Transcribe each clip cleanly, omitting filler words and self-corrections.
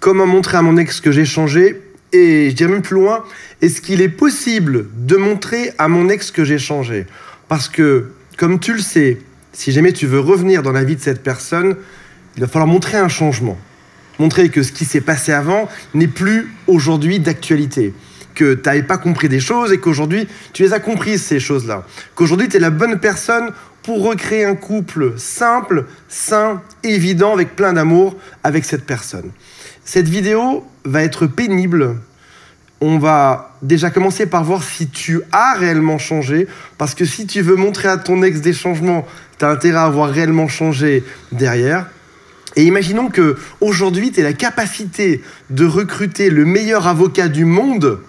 comment montrer à mon ex que j'ai changé, et je dirais même plus loin, est-ce qu'il est possible de montrer à mon ex que j'ai changé? Parce que, comme tu le sais, si jamais tu veux revenir dans la vie de cette personne, il va falloir montrer un changement. Montrer que ce qui s'est passé avant n'est plus aujourd'hui d'actualité. Que tu n'avais pas compris des choses et qu'aujourd'hui, tu les as comprises, ces choses-là. Qu'aujourd'hui, tu es la bonne personne pour recréer un couple simple, sain, évident, avec plein d'amour avec cette personne. Cette vidéo va être pénible. On va déjà commencer par voir si tu as réellement changé, parce que si tu veux montrer à ton ex des changements, tu as intérêt à avoir réellement changé derrière. Et imaginons qu'aujourd'hui, tu aies la capacité de recruter le meilleur avocat du monde,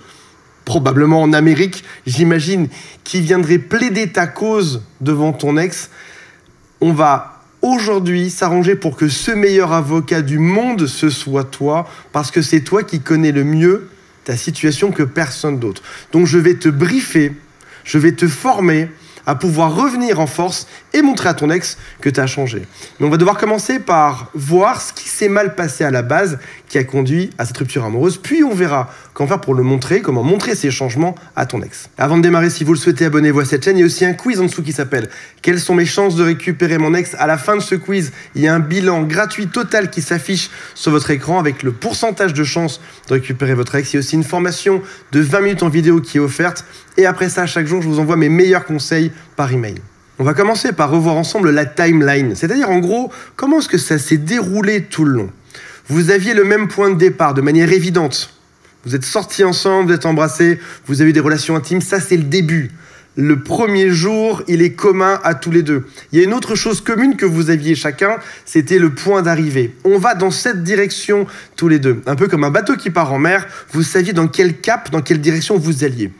probablement en Amérique, j'imagine, qui viendrait plaider ta cause devant ton ex. On va aujourd'hui s'arranger pour que ce meilleur avocat du monde, ce soit toi, parce que c'est toi qui connais le mieux ta situation que personne d'autre. Donc je vais te briefer, je vais te former à pouvoir revenir en force et montrer à ton ex que tu as changé. Mais on va devoir commencer par voir ce qui s'est mal passé à la base qui a conduit à cette rupture amoureuse, puis on verra comment faire pour le montrer, comment montrer ces changements à ton ex. Avant de démarrer, si vous le souhaitez, abonnez-vous à cette chaîne. Il y a aussi un quiz en dessous qui s'appelle « Quelles sont mes chances de récupérer mon ex ?» À la fin de ce quiz, il y a un bilan gratuit total qui s'affiche sur votre écran avec le pourcentage de chances de récupérer votre ex. Il y a aussi une formation de 20 minutes en vidéo qui est offerte. Et après ça, chaque jour, je vous envoie mes meilleurs conseils par email. On va commencer par revoir ensemble la timeline, c'est-à-dire en gros, comment est-ce que ça s'est déroulé tout le long. Vous aviez le même point de départ de manière évidente. Vous êtes sortis ensemble, vous êtes embrassés, vous avez eu des relations intimes, ça c'est le début. Le premier jour, il est commun à tous les deux. Il y a une autre chose commune que vous aviez chacun, c'était le point d'arrivée. On va dans cette direction tous les deux. Un peu comme un bateau qui part en mer, vous saviez dans quel cap, dans quelle direction vous alliez.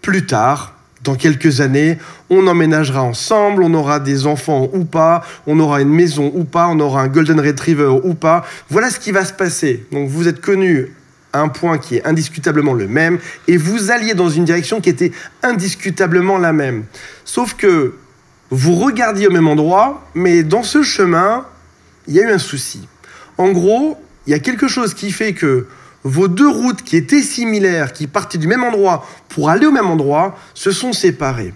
Plus tard, dans quelques années, on emménagera ensemble, on aura des enfants ou pas, on aura une maison ou pas, on aura un golden retriever ou pas. Voilà ce qui va se passer. Donc vous êtes connus à un point qui est indiscutablement le même et vous alliez dans une direction qui était indiscutablement la même. Sauf que vous regardiez au même endroit, mais dans ce chemin, il y a eu un souci. En gros, il y a quelque chose qui fait que vos deux routes qui étaient similaires, qui partaient du même endroit pour aller au même endroit, se sont séparées.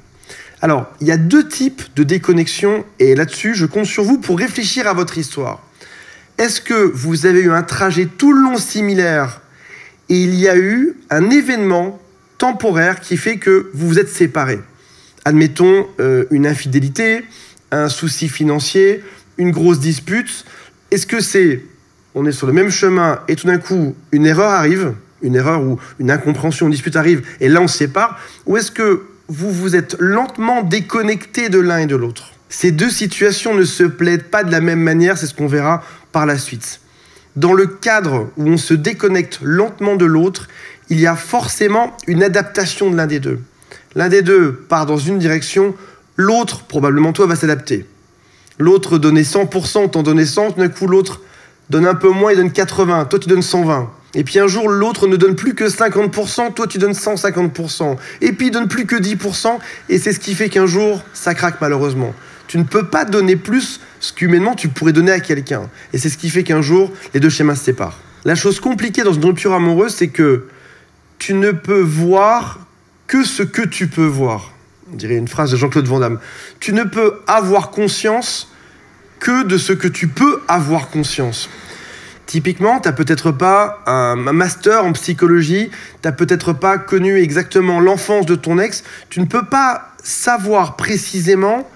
Alors, il y a deux types de déconnexion et là-dessus, je compte sur vous pour réfléchir à votre histoire. Est-ce que vous avez eu un trajet tout le long similaire et il y a eu un événement temporaire qui fait que vous vous êtes séparés? Admettons une infidélité, un souci financier, une grosse dispute. Est-ce que on est sur le même chemin et tout d'un coup, une erreur arrive, une erreur ou une incompréhension, une dispute arrive, et là on se sépare, ou est-ce que vous vous êtes lentement déconnectés de l'un et de l'autre? Ces deux situations ne se plaident pas de la même manière, c'est ce qu'on verra par la suite. Dans le cadre où on se déconnecte lentement de l'autre, il y a forcément une adaptation de l'un des deux. L'un des deux part dans une direction, l'autre, probablement toi, va s'adapter. L'autre donnait 100%, t'en donnais 100, tout d'un coup l'autre donne un peu moins, il donne 80, toi tu donnes 120. Et puis un jour, l'autre ne donne plus que 50%, toi tu donnes 150%. Et puis il donne plus que 10%, et c'est ce qui fait qu'un jour, ça craque malheureusement. Tu ne peux pas donner plus ce qu'humainement tu pourrais donner à quelqu'un. Et c'est ce qui fait qu'un jour, les deux schémas se séparent. La chose compliquée dans une rupture amoureuse, c'est que tu ne peux voir que ce que tu peux voir. On dirait une phrase de Jean-Claude Van Damme. Tu ne peux avoir conscience que de ce que tu peux avoir conscience. Typiquement, tu n'as peut-être pas un master en psychologie, tu n'as peut-être pas connu exactement l'enfance de ton ex, tu ne peux pas savoir précisément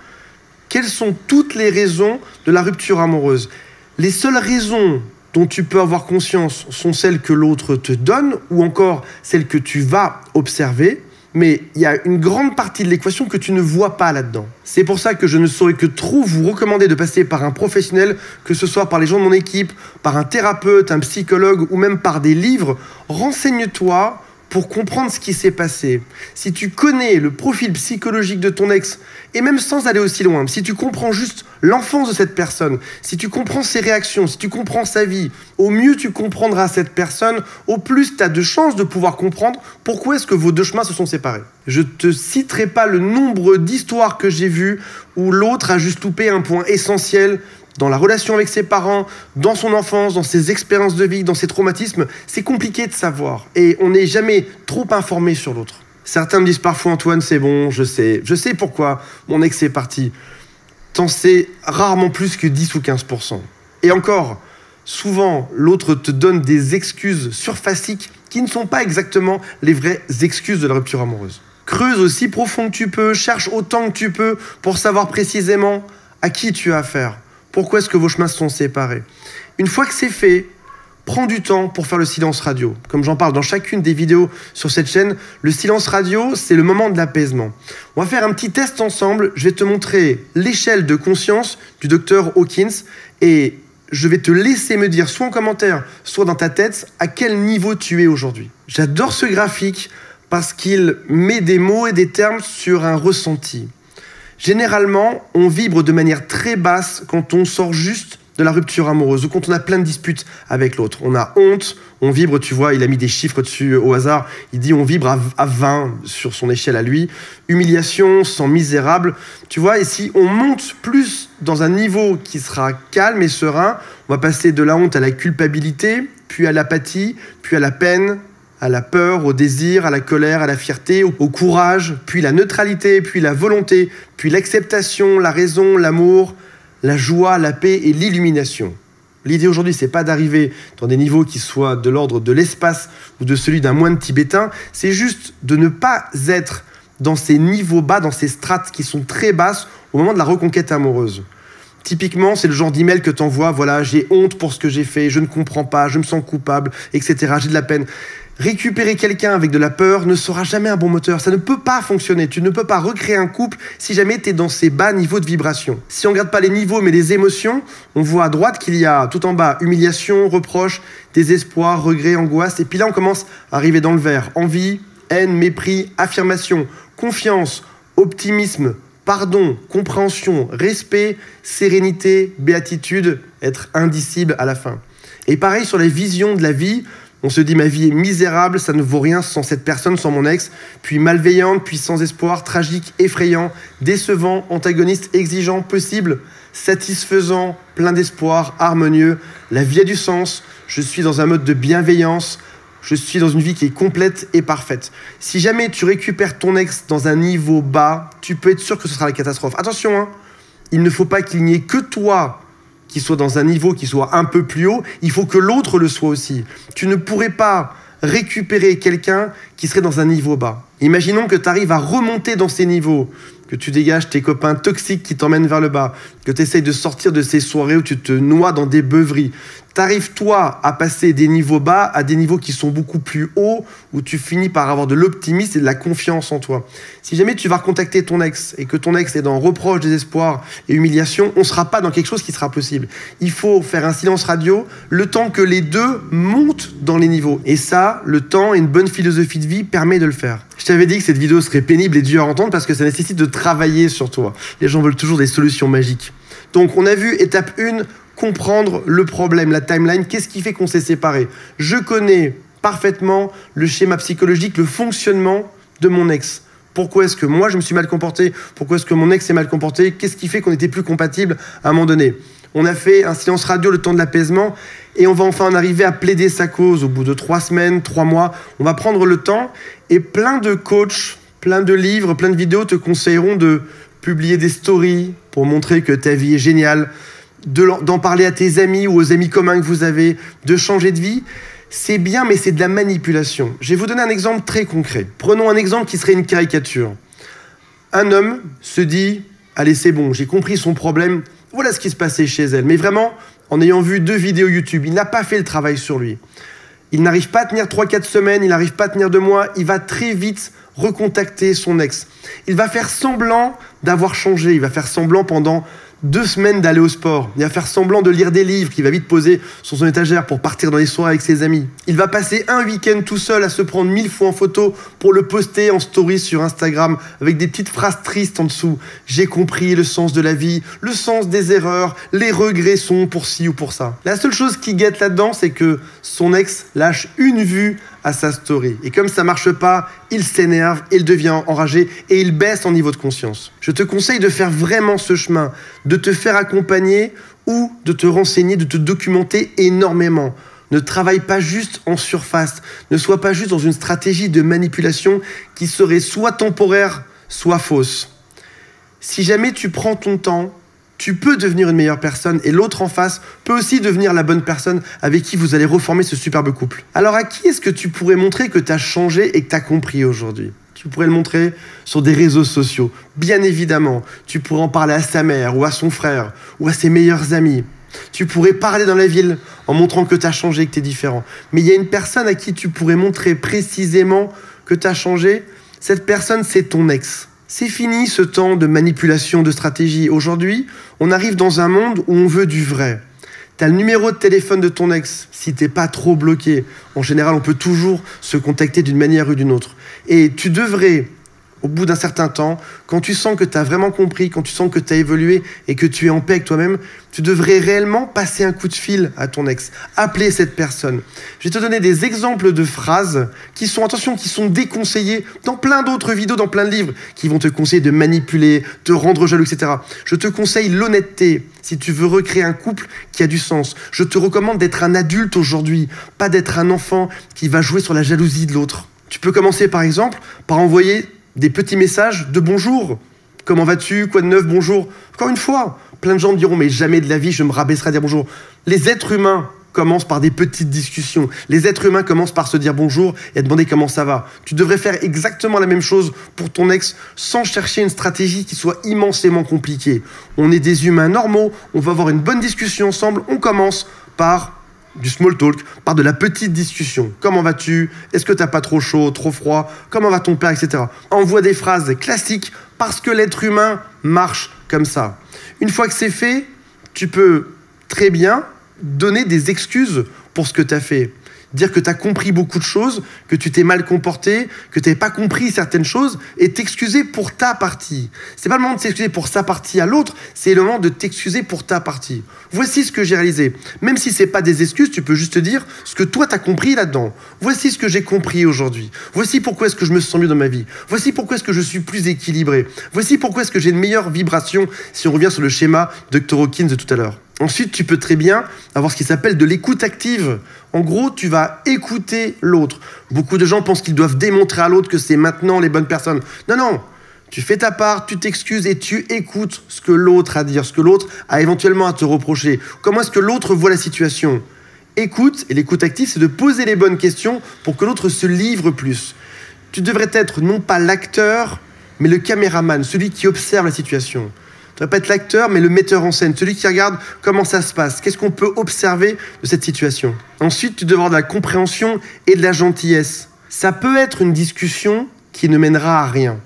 quelles sont toutes les raisons de la rupture amoureuse. Les seules raisons dont tu peux avoir conscience sont celles que l'autre te donne ou encore celles que tu vas observer. Mais il y a une grande partie de l'équation que tu ne vois pas là-dedans. C'est pour ça que je ne saurais que trop vous recommander de passer par un professionnel, que ce soit par les gens de mon équipe, par un thérapeute, un psychologue ou même par des livres. Renseigne-toi pour comprendre ce qui s'est passé. Si tu connais le profil psychologique de ton ex, et même sans aller aussi loin, si tu comprends juste l'enfance de cette personne, si tu comprends ses réactions, si tu comprends sa vie, au mieux tu comprendras cette personne, au plus tu as de chances de pouvoir comprendre pourquoi est-ce que vos deux chemins se sont séparés. Je ne te citerai pas le nombre d'histoires que j'ai vues où l'autre a juste loupé un point essentiel dans la relation avec ses parents, dans son enfance, dans ses expériences de vie, dans ses traumatismes, c'est compliqué de savoir. Et on n'est jamais trop informé sur l'autre. Certains me disent parfois, Antoine, c'est bon, je sais pourquoi mon ex est parti. T'en sais rarement plus que 10 ou 15%. Et encore, souvent, l'autre te donne des excuses surfaciques qui ne sont pas exactement les vraies excuses de la rupture amoureuse. Creuse aussi profond que tu peux, cherche autant que tu peux pour savoir précisément à qui tu as affaire. Pourquoi est-ce que vos chemins se sont séparés? Une fois que c'est fait, prends du temps pour faire le silence radio. Comme j'en parle dans chacune des vidéos sur cette chaîne, le silence radio, c'est le moment de l'apaisement. On va faire un petit test ensemble. Je vais te montrer l'échelle de conscience du docteur Hawkins et je vais te laisser me dire, soit en commentaire, soit dans ta tête, à quel niveau tu es aujourd'hui. J'adore ce graphique parce qu'il met des mots et des termes sur un ressenti. Généralement, on vibre de manière très basse quand on sort juste de la rupture amoureuse ou quand on a plein de disputes avec l'autre. On a honte, on vibre, tu vois, il a mis des chiffres dessus au hasard, il dit on vibre à 20 sur son échelle à lui. Humiliation, sang misérable, tu vois, et si on monte plus dans un niveau qui sera calme et serein, on va passer de la honte à la culpabilité, puis à l'apathie, puis à la peine, à la peur, au désir, à la colère, à la fierté, au courage, puis la neutralité, puis la volonté, puis l'acceptation, la raison, l'amour, la joie, la paix et l'illumination. L'idée aujourd'hui, c'est pas d'arriver dans des niveaux qui soient de l'ordre de l'espace ou de celui d'un moine tibétain, c'est juste de ne pas être dans ces niveaux bas, dans ces strates qui sont très basses au moment de la reconquête amoureuse. Typiquement, c'est le genre d'email que tu envoies, voilà, j'ai honte pour ce que j'ai fait, je ne comprends pas, je me sens coupable, etc., j'ai de la peine. Récupérer quelqu'un avec de la peur ne sera jamais un bon moteur. Ça ne peut pas fonctionner. Tu ne peux pas recréer un couple si jamais tu es dans ces bas niveaux de vibration. Si on ne regarde pas les niveaux mais les émotions, on voit à droite qu'il y a tout en bas humiliation, reproche, désespoir, regret, angoisse. Et puis là, on commence à arriver dans le vert. Envie, haine, mépris, affirmation, confiance, optimisme, pardon, compréhension, respect, sérénité, béatitude, être indicible à la fin. Et pareil sur les visions de la vie. On se dit, ma vie est misérable, ça ne vaut rien sans cette personne, sans mon ex. Puis malveillante, puis sans espoir, tragique, effrayant, décevant, antagoniste, exigeant, possible, satisfaisant, plein d'espoir, harmonieux. La vie a du sens, je suis dans un mode de bienveillance, je suis dans une vie qui est complète et parfaite. Si jamais tu récupères ton ex dans un niveau bas, tu peux être sûr que ce sera la catastrophe. Attention, hein, il ne faut pas qu'il n'y ait que toi qui soit dans un niveau qui soit un peu plus haut, il faut que l'autre le soit aussi. Tu ne pourrais pas récupérer quelqu'un qui serait dans un niveau bas. Imaginons que tu arrives à remonter dans ces niveaux, que tu dégages tes copains toxiques qui t'emmènent vers le bas, que tu essayes de sortir de ces soirées où tu te noies dans des beuveries. Tu arrives, toi, à passer des niveaux bas à des niveaux qui sont beaucoup plus hauts, où tu finis par avoir de l'optimisme et de la confiance en toi. Si jamais tu vas recontacter ton ex et que ton ex est dans reproche, désespoir et humiliation, on ne sera pas dans quelque chose qui sera possible. Il faut faire un silence radio le temps que les deux montent dans les niveaux. Et ça, le temps et une bonne philosophie de vie permet de le faire. Je t'avais dit que cette vidéo serait pénible et dure à entendre parce que ça nécessite de travailler sur toi. Les gens veulent toujours des solutions magiques. Donc on a vu étape 1, comprendre le problème, la timeline, qu'est-ce qui fait qu'on s'est séparés. Je connais parfaitement le schéma psychologique, le fonctionnement de mon ex. Pourquoi est-ce que moi je me suis mal comporté? Pourquoi est-ce que mon ex s'est mal comporté? Qu'est-ce qui fait qu'on n'était plus compatibles à un moment donné? On a fait un silence radio le temps de l'apaisement et on va enfin en arriver à plaider sa cause au bout de 3 semaines, 3 mois. On va prendre le temps et plein de coachs, plein de livres, plein de vidéos te conseilleront de publier des stories pour montrer que ta vie est géniale, d'en parler à tes amis ou aux amis communs que vous avez, de changer de vie. C'est bien, mais c'est de la manipulation. Je vais vous donner un exemple très concret. Prenons un exemple qui serait une caricature. Un homme se dit « Allez, c'est bon, j'ai compris son problème, voilà ce qui se passait chez elle. » Mais vraiment, en ayant vu 2 vidéos YouTube, il n'a pas fait le travail sur lui. Il n'arrive pas à tenir 3-4 semaines, il n'arrive pas à tenir 2 mois, il va très vite recontacter son ex. Il va faire semblant d'avoir changé, il va faire semblant pendant 2 semaines d'aller au sport. Il va faire semblant de lire des livres qu'il va vite poser sur son étagère pour partir dans les soirées avec ses amis. Il va passer un week-end tout seul à se prendre 1000 fois en photo pour le poster en story sur Instagram avec des petites phrases tristes en dessous. J'ai compris le sens de la vie, le sens des erreurs, les regrets sont pour ci ou pour ça. La seule chose qui guette là-dedans, c'est que son ex lâche une vue à sa story. Et comme ça marche pas, il s'énerve, il devient enragé et il baisse en niveau de conscience. Je te conseille de faire vraiment ce chemin, de te faire accompagner ou de te renseigner, de te documenter énormément. Ne travaille pas juste en surface, ne sois pas juste dans une stratégie de manipulation qui serait soit temporaire, soit fausse. Si jamais tu prends ton temps, tu peux devenir une meilleure personne et l'autre en face peut aussi devenir la bonne personne avec qui vous allez reformer ce superbe couple. Alors à qui est-ce que tu pourrais montrer que tu as changé et que tu as compris aujourd'hui ? Tu pourrais le montrer sur des réseaux sociaux. Bien évidemment, tu pourrais en parler à sa mère ou à son frère ou à ses meilleurs amis. Tu pourrais parler dans la ville en montrant que tu as changé, que tu es différent. Mais il y a une personne à qui tu pourrais montrer précisément que tu as changé. Cette personne, c'est ton ex. C'est fini ce temps de manipulation, de stratégie. Aujourd'hui, on arrive dans un monde où on veut du vrai. Tu as le numéro de téléphone de ton ex, si tu n'es pas trop bloqué. En général, on peut toujours se contacter d'une manière ou d'une autre. Et tu devrais, au bout d'un certain temps, quand tu sens que tu as vraiment compris, quand tu sens que tu as évolué et que tu es en paix avec toi-même, tu devrais réellement passer un coup de fil à ton ex, appeler cette personne. Je vais te donner des exemples de phrases qui sont, attention, qui sont déconseillées dans plein d'autres vidéos, dans plein de livres, qui vont te conseiller de manipuler, te rendre jaloux, etc. Je te conseille l'honnêteté si tu veux recréer un couple qui a du sens. Je te recommande d'être un adulte aujourd'hui, pas d'être un enfant qui va jouer sur la jalousie de l'autre. Tu peux commencer par exemple par envoyer des petits messages de bonjour. Comment vas-tu? Quoi de neuf? Bonjour. Encore une fois, plein de gens me diront mais jamais de la vie je me rabaisserai à dire bonjour. Les êtres humains commencent par des petites discussions. Les êtres humains commencent par se dire bonjour et à demander comment ça va. Tu devrais faire exactement la même chose pour ton ex sans chercher une stratégie qui soit immensément compliquée. On est des humains normaux, on va avoir une bonne discussion ensemble. On commence par du small talk, par de la petite discussion. Comment vas-tu? Est-ce que t'as pas trop chaud, trop froid? Comment va ton père, etc. Envoie des phrases classiques parce que l'être humain marche comme ça. Une fois que c'est fait, tu peux très bien donner des excuses pour ce que tu as fait. Dire que tu as compris beaucoup de choses, que tu t'es mal comporté, que tu n'avais pas compris certaines choses et t'excuser pour ta partie. C'est pas le moment de s'excuser pour sa partie à l'autre, c'est le moment de t'excuser pour ta partie. Voici ce que j'ai réalisé. Même si ce n'est pas des excuses, tu peux juste dire ce que toi tu as compris là-dedans. Voici ce que j'ai compris aujourd'hui. Voici pourquoi est-ce que je me sens mieux dans ma vie. Voici pourquoi est-ce que je suis plus équilibré. Voici pourquoi est-ce que j'ai une meilleure vibration si on revient sur le schéma de Dr. Hawkins de tout à l'heure. Ensuite, tu peux très bien avoir ce qui s'appelle de l'écoute active. En gros, tu vas écouter l'autre. Beaucoup de gens pensent qu'ils doivent démontrer à l'autre que c'est maintenant les bonnes personnes. Non, non. Tu fais ta part, tu t'excuses et tu écoutes ce que l'autre a à dire, ce que l'autre a éventuellement à te reprocher. Comment est-ce que l'autre voit la situation? Écoute, et l'écoute active, c'est de poser les bonnes questions pour que l'autre se livre plus. Tu devrais être non pas l'acteur, mais le caméraman, celui qui observe la situation. Tu ne vas pas être l'acteur, mais le metteur en scène, celui qui regarde comment ça se passe, qu'est-ce qu'on peut observer de cette situation. Ensuite, tu devras avoir de la compréhension et de la gentillesse. Ça peut être une discussion qui ne mènera à rien.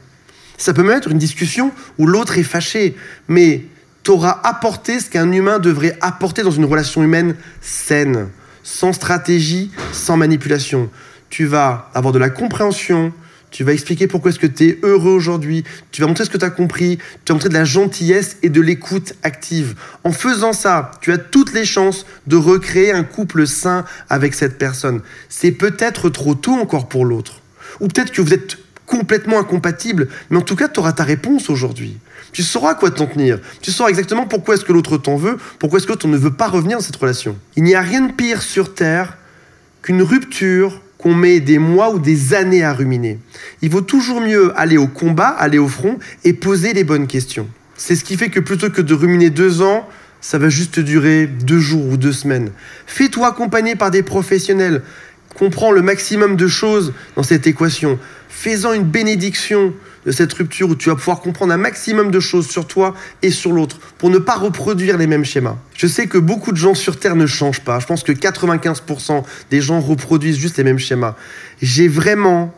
Ça peut même être une discussion où l'autre est fâché, mais tu auras apporté ce qu'un humain devrait apporter dans une relation humaine saine, sans stratégie, sans manipulation. Tu vas avoir de la compréhension, tu vas expliquer pourquoi est-ce que tu es heureux aujourd'hui, tu vas montrer ce que tu as compris, tu vas montrer de la gentillesse et de l'écoute active. En faisant ça, tu as toutes les chances de recréer un couple sain avec cette personne. C'est peut-être trop tôt encore pour l'autre. Ou peut-être que vous êtes complètement incompatibles, mais en tout cas, tu auras ta réponse aujourd'hui. Tu sauras à quoi t'en tenir. Tu sauras exactement pourquoi est-ce que l'autre t'en veut, pourquoi est-ce que l'autre ne veut pas revenir dans cette relation. Il n'y a rien de pire sur Terre qu'une rupture qu'on met des mois ou des années à ruminer. Il vaut toujours mieux aller au combat, aller au front et poser les bonnes questions. C'est ce qui fait que plutôt que de ruminer 2 ans, ça va juste durer 2 jours ou 2 semaines. Fais-toi accompagner par des professionnels. Comprends le maximum de choses dans cette équation. Fais-en une bénédiction de cette rupture où tu vas pouvoir comprendre un maximum de choses sur toi et sur l'autre pour ne pas reproduire les mêmes schémas. Je sais que beaucoup de gens sur Terre ne changent pas. Je pense que 95% des gens reproduisent juste les mêmes schémas. J'ai vraiment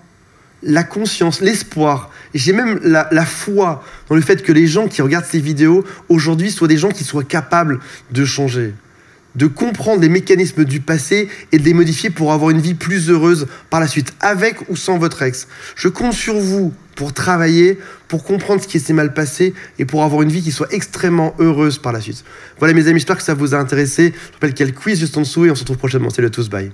la conscience, l'espoir, j'ai même la foi dans le fait que les gens qui regardent ces vidéos aujourd'hui soient des gens qui soient capables de changer, de comprendre les mécanismes du passé et de les modifier pour avoir une vie plus heureuse par la suite, avec ou sans votre ex. Je compte sur vous pour travailler, pour comprendre ce qui s'est mal passé et pour avoir une vie qui soit extrêmement heureuse par la suite. Voilà mes amis, j'espère que ça vous a intéressé. Je rappelle qu'il y a le quiz juste en dessous et on se retrouve prochainement. C'est le tous, bye.